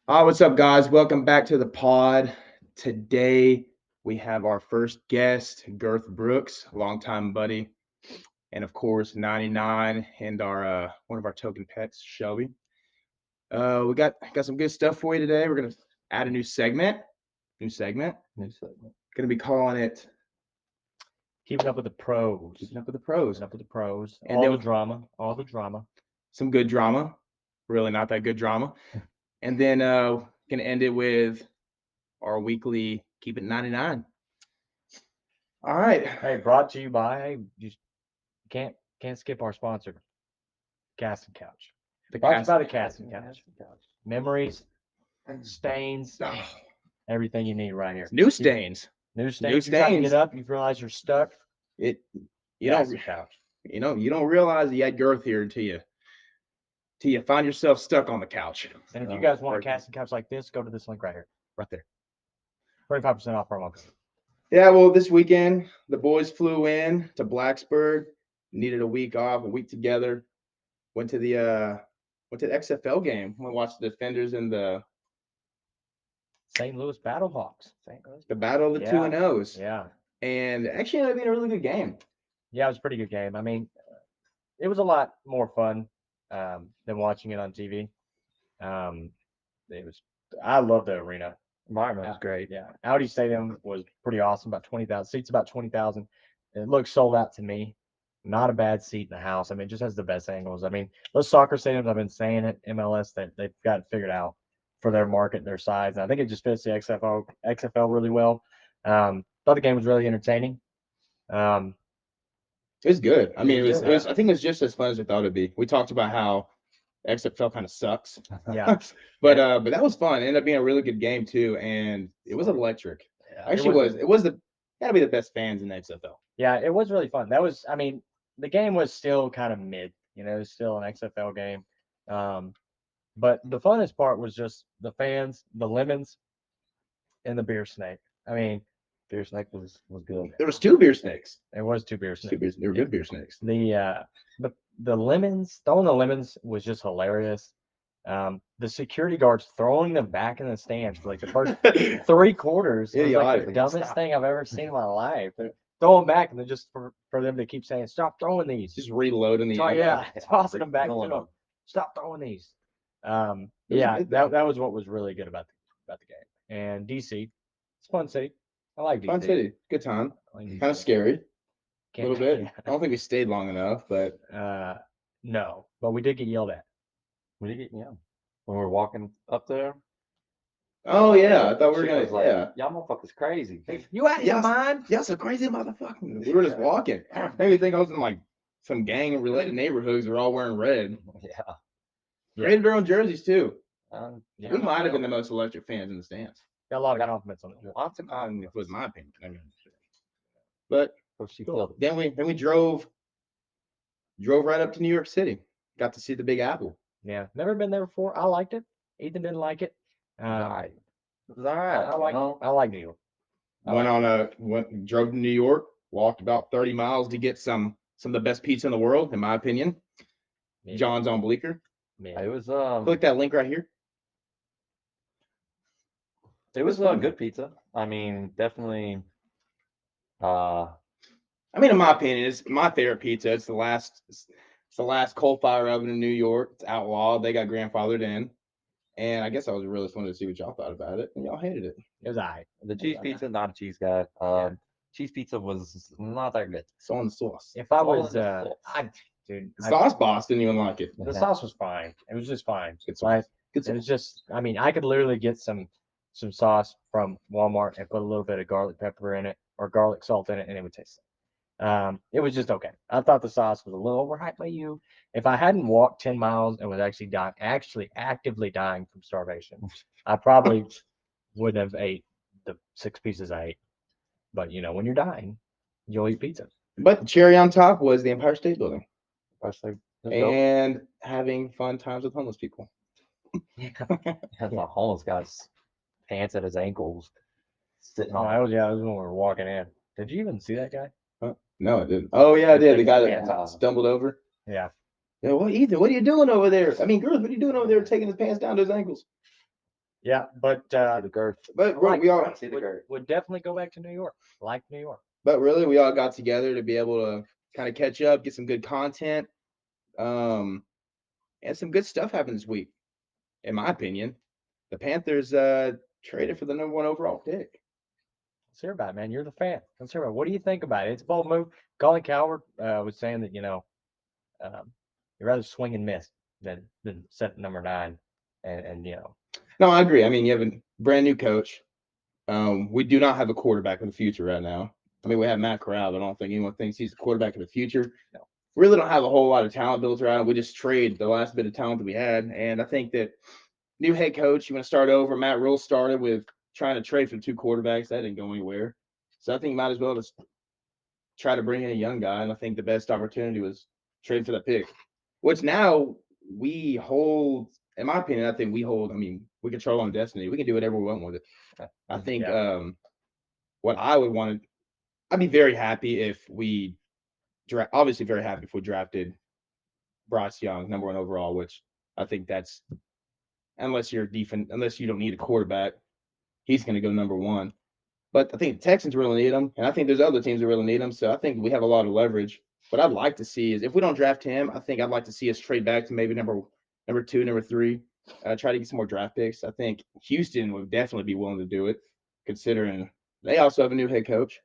What's up, guys? Welcome back to the pod. Today we have our first guest, Girth Brooks, longtime buddy, and of course 99 and our one of our token pets, Shelby. We got some good stuff for you today. We're gonna add a new segment. New segment. New segment. Gonna be calling it Keeping up with the pros. "Keeping Up with the Pros." Keeping up with the pros. And All then the drama. All the drama. some good drama. Really not that good drama. And then gonna end it with our weekly Keep It 99. All right. Hey, brought to you by you can't skip our sponsor, Cast and Couch. The Brought to you cast. by the Cast and Couch. Memories, stains, Oh, everything you need right here. new stains. New stains. You're trying to get up. You realize you're stuck. It you Cast don't and Couch. you don't realize you had girth here until you find yourself stuck on the couch. And if you guys want a Cast and Couch like this, go to this link right here, right there. 35% off our month. Yeah, well, this weekend the boys flew in to Blacksburg, needed a week off, a week together. Went to the XFL game. We watched the Defenders and St. Louis Battlehawks. the battle of the 2 and O's. Yeah. And actually ended up being a really good game. Yeah, it was a pretty good game. I mean, it was a lot more fun than watching it on TV. It was. I love the arena. Environment was great. Yeah, Audi Stadium was pretty awesome. About 20,000 seats. About 20,000. It looks sold out to me. Not a bad seat in the house. I mean, it just has the best angles. I mean, those soccer stadiums. I've been saying it. MLS that they've got it figured out for their market, their size. And I think it just fits the XFL really well. Thought the game was really entertaining. It was good. I mean, It was it good. was. I think it was just as fun as we thought it'd be. We talked about how XFL kind of sucks. Yeah. but that was fun. It ended up being a really good game too, and it was electric. Yeah, Actually, it was gotta be the best fans in the XFL. Yeah, it was really fun. That was, I mean, the game was still kind of mid. It was still an XFL game. But the funnest part was just the fans, the lemons, and the beer snake. I mean, Beer snake was good. There was two beer snakes. there was two beer snakes. They were good beer snakes. The lemons, throwing the lemons was just hilarious. The security guards throwing them back in the stands for like the first 3 quarters. It was like the Idiotic. dumbest thing I've ever seen in my life. They're throwing back, and then just for them to keep saying, "Stop throwing these." Just reloading the. Yeah, tossing them back to Killing them. them. Stop throwing these. It was Yeah, good, that was what was really good about the game. And DC, it's a fun city. I like DC. Fun city, good time. I like DC. Kind of scary, a Can't- little bit. I don't think we stayed long enough, but No, but we did get yelled at. We did get when we were walking up there. oh yeah, I thought we were she gonna. was like, Yeah, y'all motherfuckers crazy. You out of your Yes. mind? yeah, so crazy motherfucker. We were just walking. Made me think I was in like some gang-related neighborhoods. We're all wearing red. Yeah. Yeah. Rated their own jerseys too. Yeah. We might have been the most electric fans in the stands. Got a lot of compliments on it. Lots of It was my opinion. I mean, but she killed it. then we drove right up to New York City. Got to see the Big Apple. Yeah, never been there before. I liked it. Ethan didn't like it. Alright. It was all right. I like New York. Drove to New York. Walked about 30 miles to get some of the best pizza in the world, in my opinion. Yeah. John's on Bleecker. Yeah. It was Click that link right here. good pizza. I mean, definitely. I mean, in my opinion, it's my favorite pizza. It's the last coal fire oven in New York. It's outlawed. They got grandfathered in. And I guess I was really fun to see what y'all thought about it. And y'all hated it. It was all right. The cheese pizza, not a cheese guy. Cheese pizza was not that good. It's on the sauce. If I all was, in the sauce. dude, The sauce boss didn't even like it. the sauce was fine. It was just fine. Good Like, sauce. Good it was sauce. just, I mean, I could literally get some sauce from Walmart and put a little bit of garlic pepper in it or garlic salt in it, and it would taste. It was just okay. I thought the sauce was a little overhyped by you. If I hadn't walked 10 miles and was actually actively dying from starvation, I probably wouldn't have ate the 6 pieces I ate. But when you're dying, you'll eat pizza. But the cherry on top was the Empire State Building Especially and having fun times with homeless people. had the homeless guy's pants at his ankles, sitting on. That was when we were walking in. Did you even see that guy? No, I didn't. Oh yeah, I did. The guy Yeah. that stumbled over. Yeah. Yeah, what Ethan? What are you doing over there? I mean, Girth, what are you doing over there taking his pants down to his ankles? Yeah, but See the girth. But bro, we all, See the would, girth. would definitely go back to New York. Like New York. but really, we all got together to be able to kind of catch up, get some good content, and some good stuff happened this week. In my opinion, the Panthers traded for the number 1 overall pick. Let's hear about it, man. You're the fan. Let's hear about it. What do you think about it? It's a bold move. Colin Coward was saying that, you'd rather swing and miss than set number 9. And No, I agree. I mean, you have a brand new coach. We do not have a quarterback in the future right now. I mean, we have Matt Corral, but I don't think anyone thinks he's the quarterback in the future. No. Really don't have a whole lot of talent built around it. We just trade the last bit of talent that we had. And I think that new head coach, you want to start over. Matt Rule started with trying to trade for 2 quarterbacks. That didn't go anywhere. So I think might as well just try to bring in a young guy. And I think the best opportunity was trade for that pick, which now we hold, in my opinion, I think we hold, I mean, we control our own destiny. We can do whatever we want with it. I think what I would want to, I'd be very happy if we obviously very happy if we drafted Bryce Young, number 1 overall, which I think that's, unless you're unless you don't need a quarterback, he's going to go number 1. But I think the Texans really need him, and I think there's other teams that really need him. So I think we have a lot of leverage. What I'd like to see is if we don't draft him, I think I'd like to see us trade back to maybe number 2, number 3, try to get some more draft picks. I think Houston would definitely be willing to do it, considering they also have a new head coach.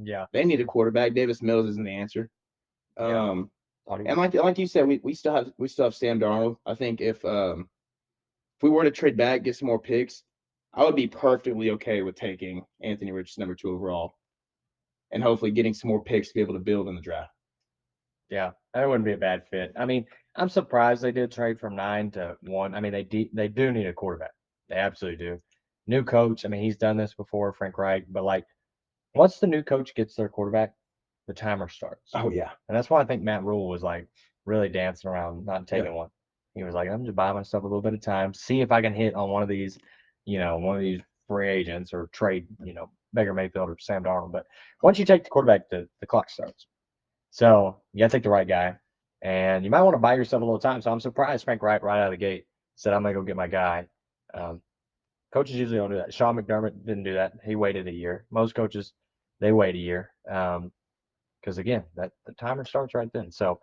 yeah. They need a quarterback. Davis Mills isn't the answer. Yeah. And like you said, we still have Sam Darnold. I think if we were to trade back, get some more picks, I would be perfectly okay with taking Anthony Richardson number 2 overall, and hopefully getting some more picks to be able to build in the draft. Yeah, that wouldn't be a bad fit. I mean, I'm surprised they did trade from 9 to 1. I mean, they do need a quarterback. They absolutely do. New coach. I mean, he's done this before, Frank Reich. But like, once the new coach gets their quarterback, the timer starts. Oh yeah, And that's why I think Matt Rule was like really dancing around, not taking one. He was like, I'm just buying myself a little bit of time, see if I can hit on one of these, one of these free agents or trade, Baker Mayfield or Sam Darnold. But once you take the quarterback, the clock starts. So you got to take the right guy, and you might want to buy yourself a little time. So I'm surprised Frank Wright right out of the gate said, I'm going to go get my guy. Coaches usually don't do that. Sean McDermott didn't do that. He waited a year. Most coaches, they wait a year because, again, the timer starts right then. So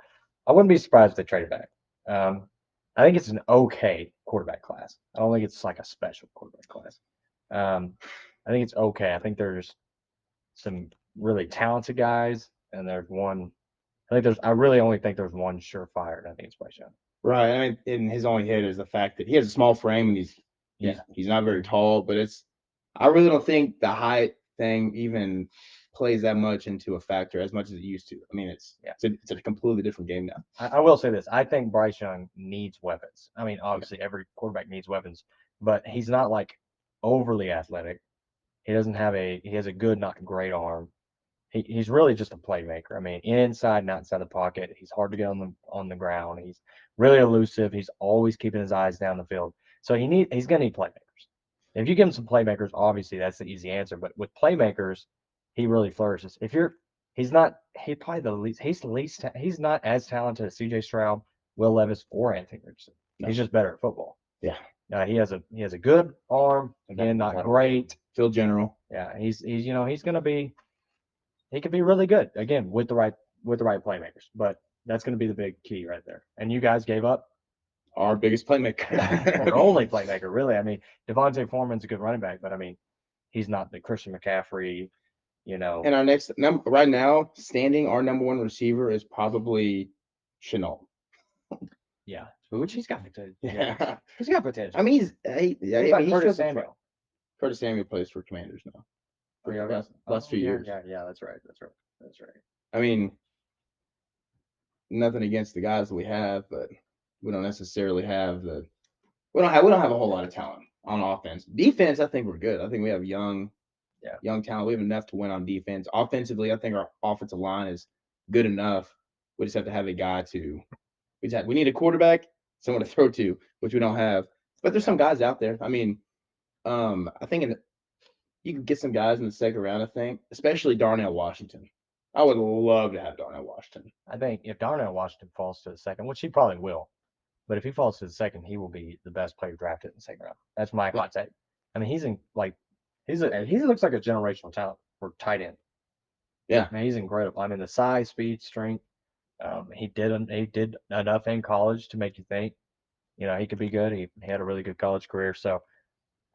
I wouldn't be surprised if they traded back. I think it's an okay quarterback class. I don't think it's like a special quarterback class. I think it's okay. I think there's some really talented guys, and there's one. I really only think there's one surefire, and I think it's Bryce Young. right. I mean, and his only hit is the fact that he has a small frame and he's not very tall. But I really don't think the height thing even plays that much into a factor as much as it used to. I mean, it's a completely different game now. I will say this: I think Bryce Young needs weapons. I mean, obviously every quarterback needs weapons, but he's not like overly athletic. He doesn't have he has a good, not great arm. He's really just a playmaker. I mean, inside and outside the pocket. He's hard to get on the ground. He's really elusive. He's always keeping his eyes down the field. So he's gonna need playmakers. If you give him some playmakers, obviously that's the easy answer. But with playmakers, he really flourishes. He's probably the least. He's not as talented as C.J. Stroud, Will Levis, or Anthony Richardson. No. He's just better at football. Yeah. He has a good arm. Again, not great. Phil General. Yeah, he's gonna be. He could be really good again with the right playmakers, but that's going to be the big key right there. And you guys gave up Our biggest playmaker. our only playmaker, really. I mean, Devontae Foreman's a good running back, but I mean, he's not the Christian McCaffrey. And our next number right now, standing, our number 1 receiver is probably Chenault. Yeah, which he's got potential. Yeah. He's got potential. I mean, he's Curtis Samuel. Curtis Samuel plays for Commanders now. Last few years. Yeah, that's right. I mean, nothing against the guys that we have, but we don't necessarily have we don't have a whole lot of talent on offense. Defense, I think we're good. I think we have young talent. We have enough to win on defense. Offensively, I think our offensive line is good enough. We just have to have a guy we need a quarterback, someone to throw to, which we don't have. But there's some guys out there. I mean, I think you can get some guys in the second round, I think, especially Darnell Washington. I would love to have Darnell Washington. I think if Darnell Washington falls to the second, which he probably will, But if he falls to the second, he will be the best player drafted in the second round. That's my hot take. I mean, he looks like a generational talent for tight end. Yeah. Man, he's incredible. I mean, the size, speed, strength. He did enough in college to make you think, he could be good. He had a really good college career. So,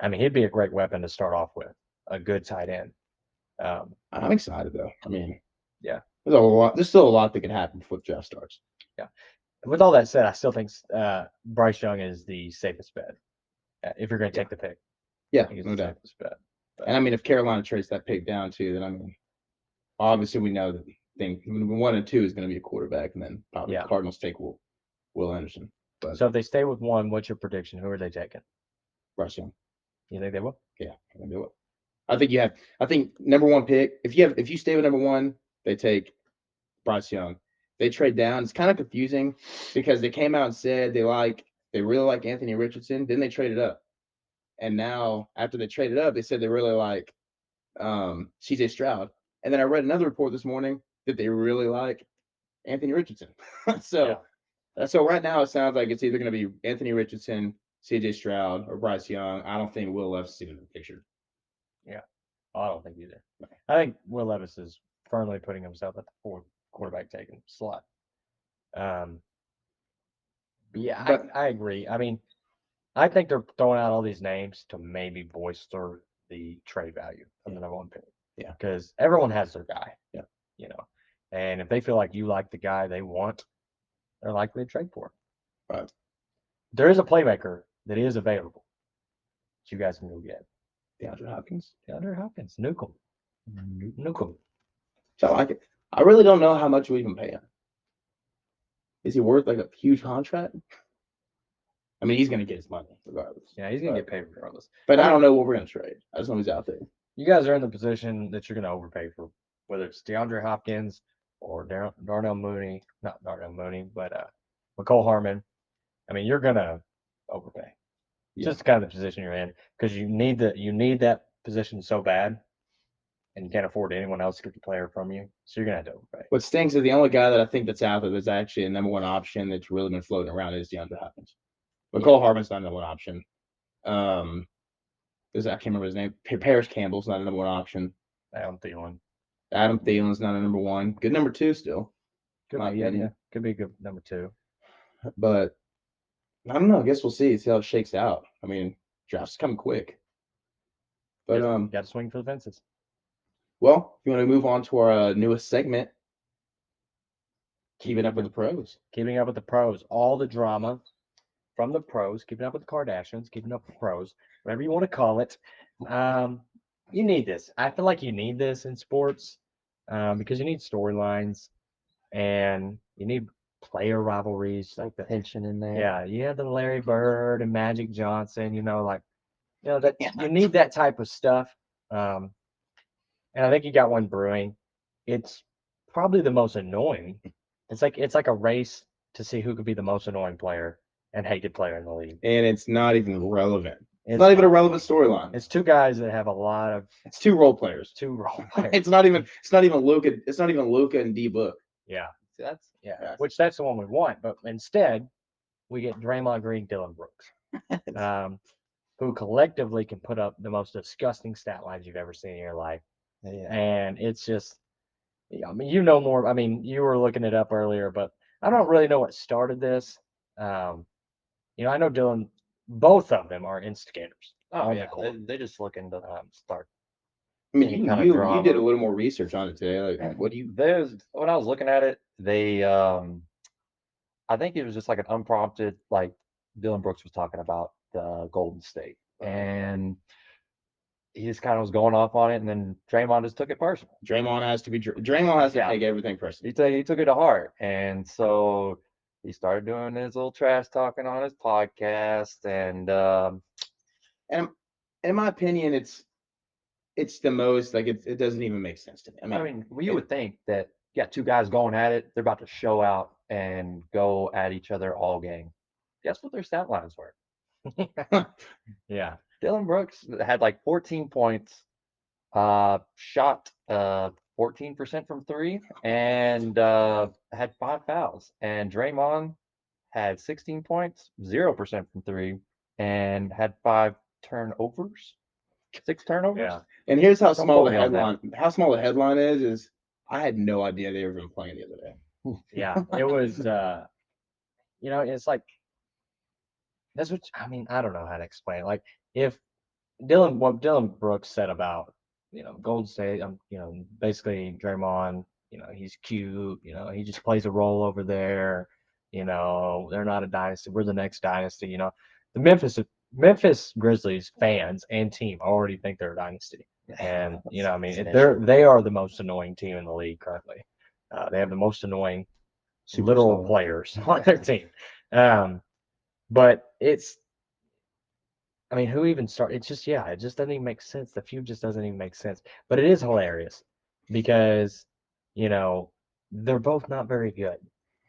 I mean, he'd be a great weapon to start off with, a good tight end. I'm excited though. I mean, Yeah. There's still a lot that can happen before the draft starts. Yeah. With all that said, I still think Bryce Young is the safest bet if you're going to take the pick. Yeah, He's no the doubt. safest bet. But, And I mean, if Carolina trades that pick down too, then I mean, obviously we know that thing 1 and 2 is going to be a quarterback, and then probably the Cardinals take Will Anderson. But so if they stay with 1, what's your prediction? Who are they taking? Bryce Young. You think they will? Yeah, I think they will. I think number 1 pick. If you stay with number 1, they take Bryce Young. They trade down. It's kind of confusing because they came out and said they really like Anthony Richardson. Then they traded up, and now after they traded up, they said they really like CJ Stroud. And then I read another report this morning that they really like Anthony Richardson. So right now it sounds like it's either going to be Anthony Richardson, CJ Stroud, or Bryce Young. I don't think Will Levis is even in the picture. Yeah. I don't think either. I think Will Levis is firmly putting himself at the 4th quarterback taking slot. I agree. I mean, I think they're throwing out all these names to maybe bolster the trade value of the number 1 pick. Yeah. Because everyone has their guy. Yeah. And if they feel like you like the guy they want, they're likely to trade for him. Right. There is a playmaker that is available that you guys can go get. DeAndre Hopkins. Nuke him. So I like it. I really don't know how much we even pay him. Is he worth like a huge contract? I mean, he's going to get his money regardless. Yeah, he's going to get paid regardless. But I don't know what we're going to trade. I just know he's out there. You guys are in the position that you're going to overpay for, whether it's DeAndre Hopkins or Darnell Mooney, not Darnell Mooney, but McCole Harmon. I mean, you're going to overpay. Yeah. Just kind of the position you're in because you need that position so bad, and you can't afford anyone else to get the player from you. So you're going to have to overpay. What stinks is the only guy that I think that's out there that's actually a number 1 option that's really been floating around is DeAndre Hopkins. McCole Harmon's not a number 1 option. I can't remember his name. Paris Campbell's not a number 1 option. Adam Thielen's not a number 1. Good number 2 still. Could be a good number 2. But I don't know. I guess we'll see how it shakes out. I mean, draft's coming quick. But got to swing for the fences. Well, if you want to move on to our newest segment, keeping up with the pros. Keeping up with the pros. All the drama from the pros. Keeping up with the Kardashians. Keeping up with the pros. Whatever you want to call it. You need this. I feel like you need this in sports because you need storylines and you need player rivalries, like the tension in there. Yeah, you have the Larry Bird and Magic Johnson. That you need that type of stuff. And I think you got one brewing. It's probably the most annoying. It's like a race to see who could be the most annoying player and hated player in the league. And it's not even relevant. It's not even a relevant storyline. It's 2 guys that have a lot of. It's 2 role players. 2 role players. It's not even Luka. It's not even Luka and D Book. Yeah. That's the one we want. But instead, we get Draymond Green, Dillon Brooks, who collectively can put up the most disgusting stat lines you've ever seen in your life. Yeah. And it's just, I mean, you know more. I mean, you were looking it up earlier, but I don't really know what started this. I know Dillon, both of them are instigators. Oh, yeah. They just looking to start. I mean, you did a little more research on it today. Like, when I was looking at it, they, I think it was just like an unprompted, like Dillon Brooks was talking about the Golden State, and he just kind of was going off on it, and then Draymond just took it personal. Draymond has to take everything personal. He took it to heart, and so he started doing his little trash talking on his podcast, and in my opinion, it's the most like it doesn't even make sense to me. I mean, you would think that 2 guys going at it, they're about to show out and go at each other all game. Guess what their stat lines were? Yeah. Dillon Brooks had like 14 points, shot 14% from 3, and had 5 fouls. And Draymond had 16 points, 0% from three, and had 5 turnovers, 6 turnovers. Yeah. And here's how Don't small quote the me on that. headline. How small the headline is I had no idea they were even playing the other day. Yeah. It was it's like that's what I mean, I don't know how to explain it. Like if what Dillon Brooks said about, Golden State, basically Draymond, he's cute, he just plays a role over there, they're not a dynasty, we're the next dynasty, the Memphis Grizzlies fans and team already think they're a dynasty. And I mean, they are the most annoying team in the league currently. They have the most annoying literal Superstar. players on their team. But I mean, who even started? It's just, it just doesn't even make sense. The feud just doesn't even make sense. But it is hilarious because, they're both not very good.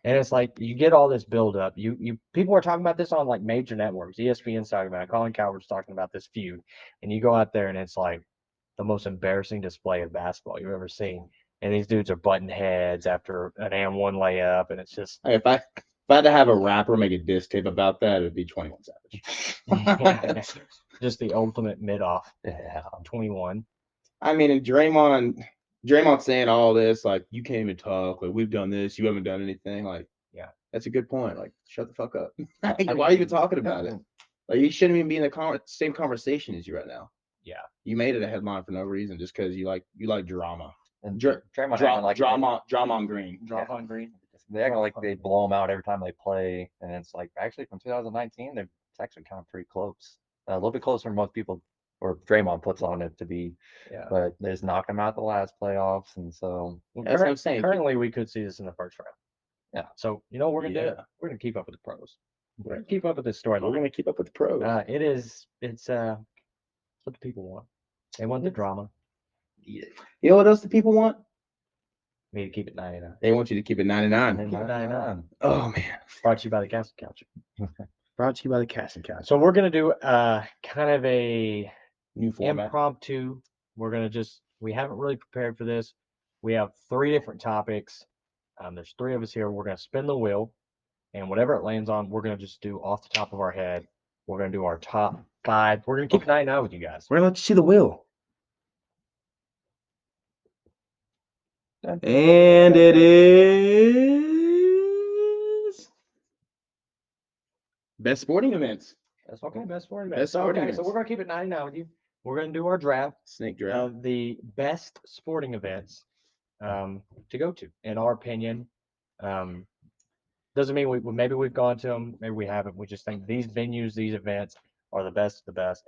And it's like you get all this build up. You people are talking about this on like major networks. ESPN's talking about it. Colin Cowherd's talking about this feud. And you go out there and it's like the most embarrassing display of basketball you've ever seen. And these dudes are butting heads after an and one layup, and it's just Hey, if I had to have a rapper make a diss tape about that, it'd be 21 Savage. just the ultimate mid off. Yeah. 21. I mean, and Draymond saying all this, like, you can't even talk, like, we've done this, you haven't done anything, like, Yeah. that's a good point. Like, shut the fuck up. Like, why are you even talking about it? Like, you shouldn't even be in the same conversation as you right now. Yeah. You made it a headline for no reason, just because you like drama. And Dra- Draymond acting like drama on green. Drop on green. they act like they blow them out every time they play, and it's like actually from 2019, it's actually kind of pretty close, a little bit closer than most people or Draymond puts on it to be. Yeah. But they just knocked them out the last playoffs, and so That's what I'm saying. Currently, we could see this in the first round. Yeah. So what we're gonna do? Yeah. We're gonna keep up with the pros. We're gonna keep up with this storyline. We're gonna keep up with the pros. It's what the people want. They want the drama. You know what else the people want? Me to keep it 99. They want you to keep it 99. Keep it 99. Oh man. Brought to you by the Castle Couch. Brought to you by the Casting Couch. So we're gonna do kind of a New format. impromptu. We haven't really prepared for this. We have 3 different topics. There's 3 of us here. We're gonna spin the wheel, and whatever it lands on, we're gonna just do off the top of our head. We're gonna do our top 5. We're gonna keep it 99 with you guys. We're gonna let you see the wheel. And it is best sporting events. That's okay. Best sporting Best events. sporting Okay, so events. we're gonna keep it 99 with you. We're gonna do our draft Snake draft. of the best sporting events to go to, in our opinion. Doesn't mean maybe we've gone to them, maybe we haven't. We just think these venues, these events are the best of the best.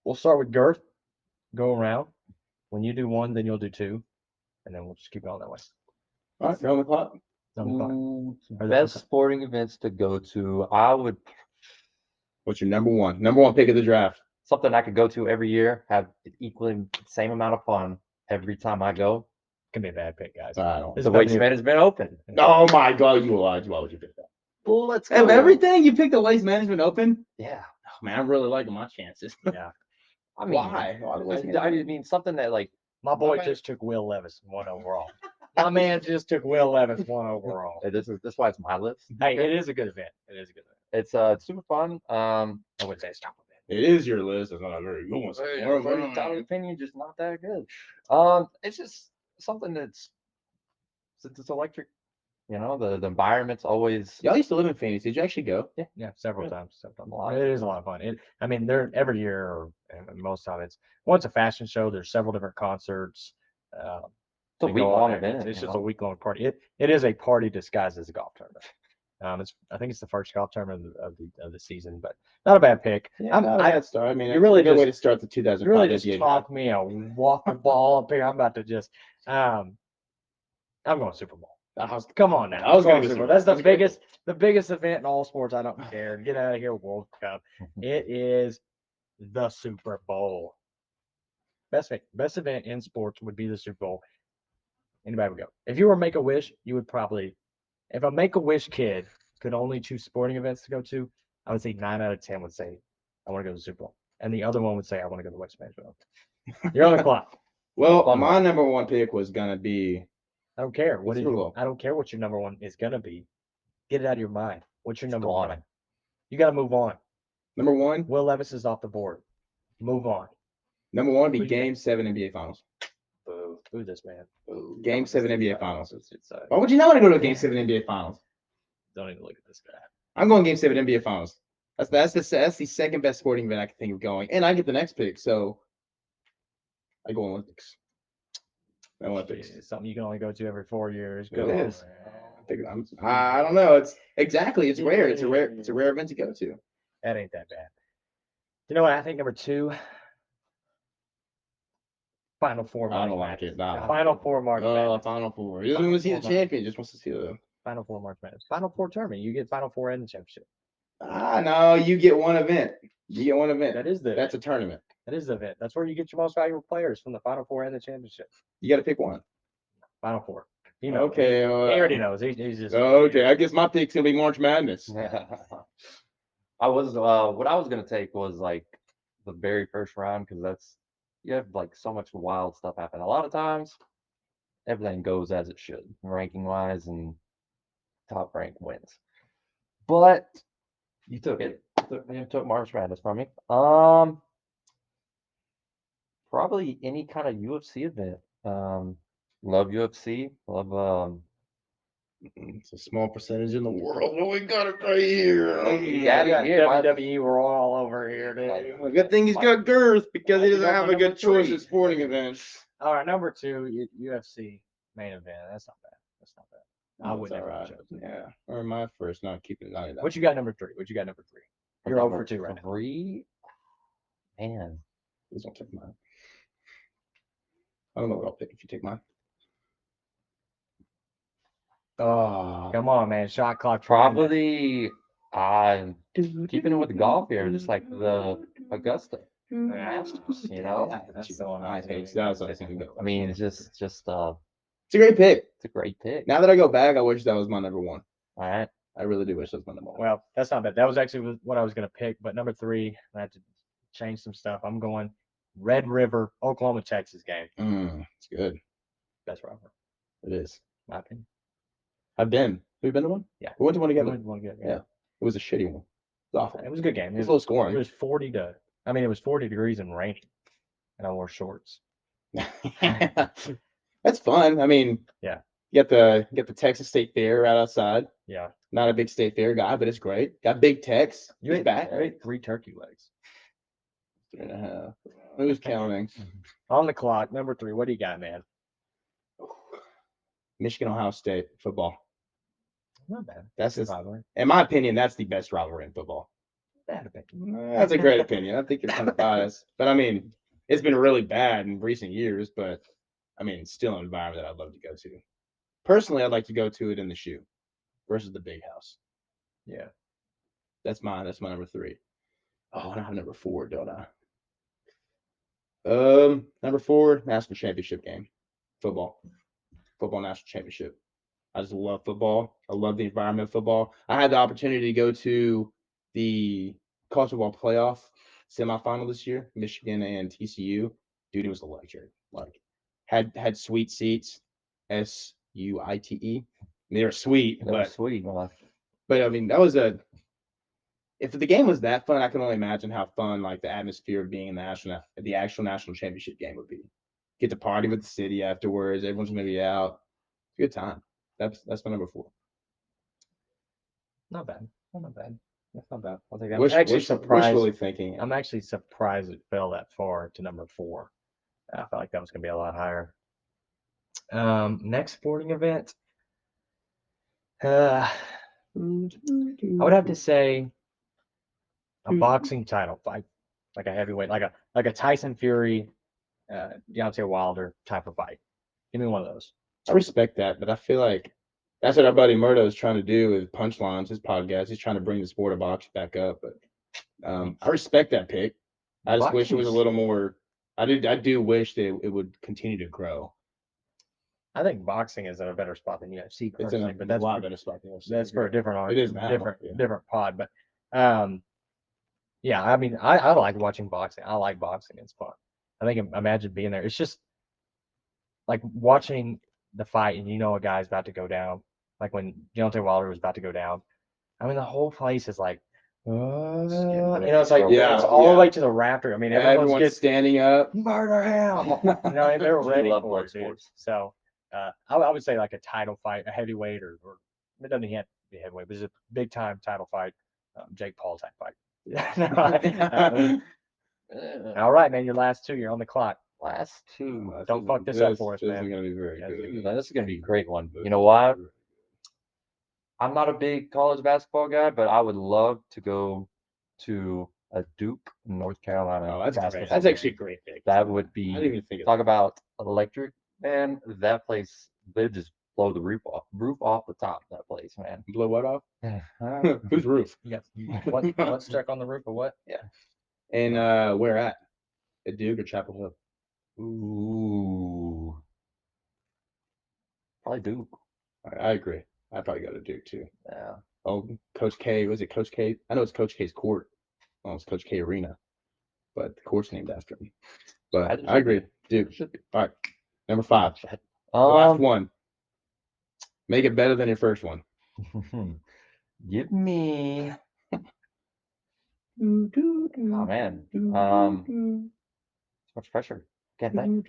We'll start with Girth. Go around. When you do 1, then you'll do 2, and then we'll just keep going that way. All right, on the clock. On the clock. Best sporting events to go to. I would What's your number one? Number one pick of the draft. something I could go to every year, have equally the same amount of fun every time I go. Can be a bad pick, guys. I don't. The Waste Man has been open. Oh my God, you lied. Why would you pick that? Well, let's Of everything, you picked the Waste Management Open. Yeah. Oh, man, I'm really liking my chances. Yeah. I mean, Why? Why the Waste I Management? mean something that like My boy Okay. just took Will Levis 1 overall. My man just took Will Levis 1 overall. this is why it's my list. Hey, it is a good event. It is a good event. It's super fun. I would say it's top of it. It is your list. It's not a very good one. so far, but, Unpopular opinion, just not that good. It's just something that's it's electric. You know, the environment's always Y'all used to live in Phoenix. Did you actually go? Yeah, several Really? times. Several A lot. times. It is a lot of fun. I mean, they're every year, or most time it's a fashion show. There's several different concerts. it's a they week go on long there. event. It's you just know? a week long party. It is a party disguised as a golf tournament. I think it's the first golf tournament of the season, but not a bad pick. Yeah, not a bad start. I mean, you it's really a good way to just- start the You 2005 really just NBA talk me a walk the ball up here. I'm about to just I'm going Super Bowl. Come on now. I was Going gonna go Super Bowl. Super That's Bowl. the biggest event in all sports. I don't care. Get out of here, World Cup. It is the Super Bowl. Best event in sports would be the Super Bowl. Anybody would go. If you were Make-A-Wish, you would probably. If a Make-A-Wish kid could only choose sporting events to go to, I would say 9 out of 10 would say, I want to go to the Super Bowl. And the other one would say, I want to go to the Waste Management. You're on the clock. Well, Fun my one. number one pick was gonna be I don't care. Super Bowl. I don't care what your number one is gonna be. Get it out of your mind. What's your number gone. one? You got to move on. Number one. Will Levis is off the board. Move on. Number one would be Who you got? Game 7 NBA Finals. Boo. Who's this man? Ooh, Game 7 NBA Finals. It's, Why would you not want to go to a Game 7 NBA Finals? don't even look at this guy. I'm going Game 7 NBA Finals. That's the second best sporting event I can think of going, and I get the next pick, so I go Olympics. Olympics. It's something you can only go to every 4 years. It Go on, is. man. I don't know. It's exactly. It's rare. It's a rare event to go to. That ain't that bad. You know what? I think number 2. Final Four. I don't March like it. Madness. Nah. Final Four March Madness. Final Four. He doesn't want to see the champion. Just wants to see the. Final Four March Madness. Final Four tournament. You get Final Four and the championship. No. You get one event. You get one event. That's a tournament. That is the event. That's where you get your most valuable players from the Final Four and the championship. You got to pick one. Final Four. You know. Okay. He already knows. He's just. Okay. I guess my pick's gonna be March Madness. I was what I was gonna take was like the very first round because you have like so much wild stuff happen. A lot of times, everything goes as it should, ranking wise, and top rank wins. But you took it. You took March Madness from me. Probably any kind of UFC event. Love UFC. Love It's a small percentage in the world, but we got it right here. WWE. We're all over here, dude. The good thing he's got Girth because he doesn't have a good choice of sporting events. All right, number 2, UFC main event. That's not bad. That's not bad. I would That's never all have right. chosen. Yeah. Or my first, not keeping it on. What you got number 3? You're over 2 right now. 3. Man, Please don't take mine. I don't know what I'll pick if you take mine. Oh, Come on, man. Shot clock. probably I'm keeping it with the golf here, just like the Augusta. Masters, You know, that's the one I think that's what I was thinking about. I mean, it's just It's a great pick. it's a great pick. Now that I go back, I wish that was my number one. All right, I really do wish that was my number one. Well, that's not bad. That was actually what I was going to pick. But number 3, I had to change some stuff. I'm going Red River, Oklahoma, Texas game. It's good. Best rivalry, It is. my opinion. I've been. Have you been to one? Yeah. We went to one together. One good. Yeah. It was a shitty one. It was awful. It was a good game. It was low It scoring. was 40 degrees and raining, and I wore shorts. That's fun. I mean, Yeah. You get the Texas State Fair right outside. Yeah. Not a big State Fair guy, but it's great. Got Big Tex. You He's ate, back. I ate 3 turkey legs. 3.5. Who's counting? On the clock, number 3. What do you got, man? Michigan, Ohio State football. Not bad. That's just, Rivalry. in my opinion, that's the best rivalry in football. Bad opinion. That's a great opinion. I think you're kind of biased, but I mean, it's been really bad in recent years. But I mean, it's still an environment that I'd love to go to. Personally, I'd like to go to it in the shoe versus the big house. Yeah. That's my number 3. Oh, and I have number 4, don't I? Number 4, national championship game, football national championship. I just love football. I love the environment of football. I had the opportunity to go to the college football playoff semifinal this year, Michigan and TCU. Dude, it was electric. Like, had sweet seats, SUITE. They were sweet, that was but sweet. Well, I mean, that was a. If the game was that fun, I can only imagine how fun like the atmosphere of being in the actual national championship game would be. Get to party with the city afterwards. Everyone's gonna be out. Good time. That's my number 4. Not bad. Not bad. That's not bad. I'll take that. Wishfully thinking. I'm actually surprised it fell that far to number 4. I felt like that was going to be a lot higher. Next sporting event. I would have to say a boxing title fight, like a heavyweight, like a Tyson Fury, Deontay Wilder type of fight. Give me one of those. I respect that, but I feel like that's what our buddy Murdo is trying to do with Punchlines, his podcast. He's trying to bring the sport of boxing back up, but I respect that pick. I just wish it was a little more. I do wish that it would continue to grow. I think boxing is in a better spot than UFC. It's in but a that's lot better spot than UFC. That's for a different It argument. is now, different pod. But yeah, I mean, I like watching boxing. I like boxing. It's fun. I think imagine being there. It's just like watching the fight, and you know a guy's about to go down. Like when Deontay Wilder was about to go down, I mean, the whole place is like, getting it's like Yeah, it's all the yeah. way to the rafter. I mean, everyone's Everyone's standing up. murder him. And they were We ready love for blood it, dude. sports. So I would say like a title fight, a heavyweight, or it doesn't have to be heavyweight, but it's a big time title fight, Jake Paul type fight. All right, man, your last two, you're on the clock. Last two. Don't fuck this up for us, This man. is gonna be very Yeah, good. This is gonna be a great one. You know why? I'm not a big college basketball guy, but I would love to go to a Duke, North Carolina. Oh, that's great. basketball That's game. actually a great pick. That would I be didn't even think of talk about electric, man. That place, they just blow the roof off the top. Of that place, man. Blow what off? Yeah. Whose roof? You got what stuck on the roof or what? And where at? At Duke or Chapel Hill? Ooh, probably Duke. I agree. I'd probably go to Duke too. Yeah. Oh, Coach K. Was it Coach K? I know it's Coach K's court. Oh, it's Coach K Arena, but the court's named after him. But I agree. Duke. Should be. All right. Number 5. The last Um, one. Make it better than your first one. give me. Oh man. So much pressure. Can't think.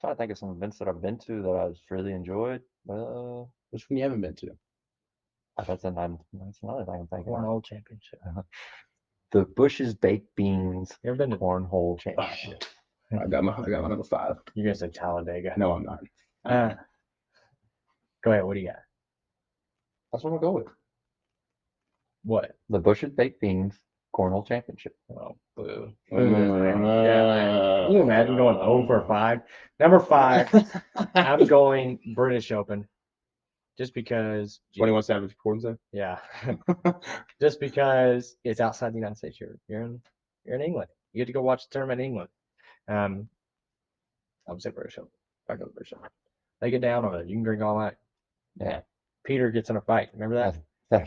Trying to think of some events that I've been to that I've really enjoyed. Which one you haven't been to? That's another thing I'm thinking. Cornhole championship. The Bush's Baked Beans You ever been to? Cornhole Oh, Championship. shit. I got my number 5. You're gonna say Talladega. No, I'm not. Go ahead. What do you got? That's what I'm gonna go with. What? The Bush's Baked Beans Cornhole Championship. Oh, boo. Yeah. Can you imagine going 0 for 5? Number 5, I'm going British Open. Just because 21 Savage Corns there. yeah. Just because it's outside the United States. You're in England. You get to go watch the tournament in England. I would say British Open. I go British Open. They get down on it. You can drink all night. Yeah. Peter gets in a fight. Remember that?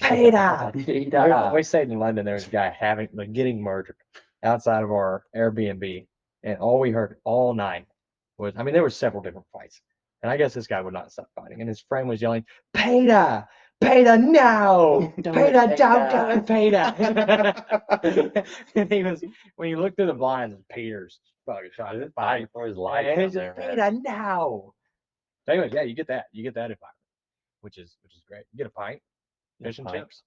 Peter. We stayed in London. There was a guy getting murdered outside of our Airbnb, and all we heard all night was, I mean, there were several different fights, and I guess this guy would not stop fighting, and his friend was yelling, "Peter, Peter, no, Peter, don't do it, Peter." And he was, when you look through the blinds, Peter's fucking shot at fighting for his life. and he's just, Peter, no. So anyways, yeah, you get that environment, which is great. You get a pint. Fish and chips.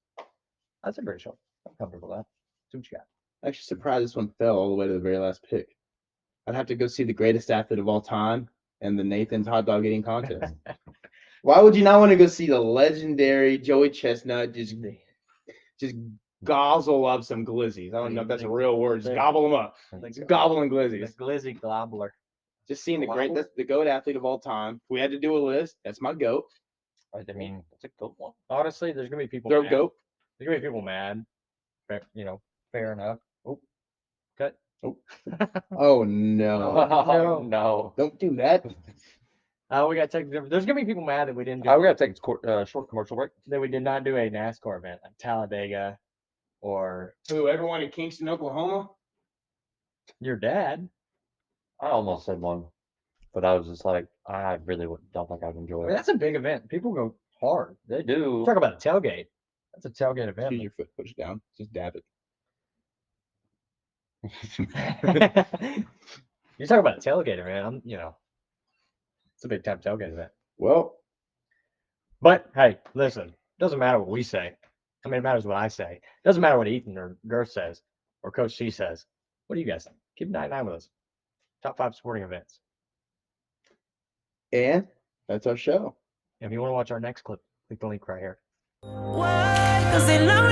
That's a great show. I'm comfortable with that. See what you got. Actually surprised this one fell all the way to the very last pick. I'd have to go see the greatest athlete of all time and the Nathan's hot dog eating contest. Why would you not want to go see the legendary Joey Chestnut just gobble up some glizzies? I don't know if that's a real word. Just gobble them up. Just gobbling The glizzies. glizzy gobbler. Just seeing the GOAT athlete of all time. If we had to do a list, that's my GOAT. I mean, it's a good one. Honestly, there's gonna be people Throw mad. GOAT. There's gonna be people mad. Fair enough. Oh, cut. Oh no. Oh, no. Don't do that. We gotta take. There's gonna be people mad that we didn't do. We got to take a short commercial break. That we did not do a NASCAR event like Talladega, or Who, everyone in Kingston, Oklahoma? your dad. I almost said one, but I was just like, I really don't think I'd enjoy I it. mean, that's a big event. People go hard. They do. Talk about a tailgate. That's a tailgate event. Use your foot, push it down. Just dab it. You talk about a tailgater, man. It's a big time tailgate event. Well, But hey, listen, doesn't matter what we say. I mean, it matters what I say. Doesn't matter what Ethan or Girth says or Coach C says. What do you guys think? Keep 99 with us. Top 5 sporting events. and that's our show. If you want to watch our next clip, click the link right here. Why? 'Cause they love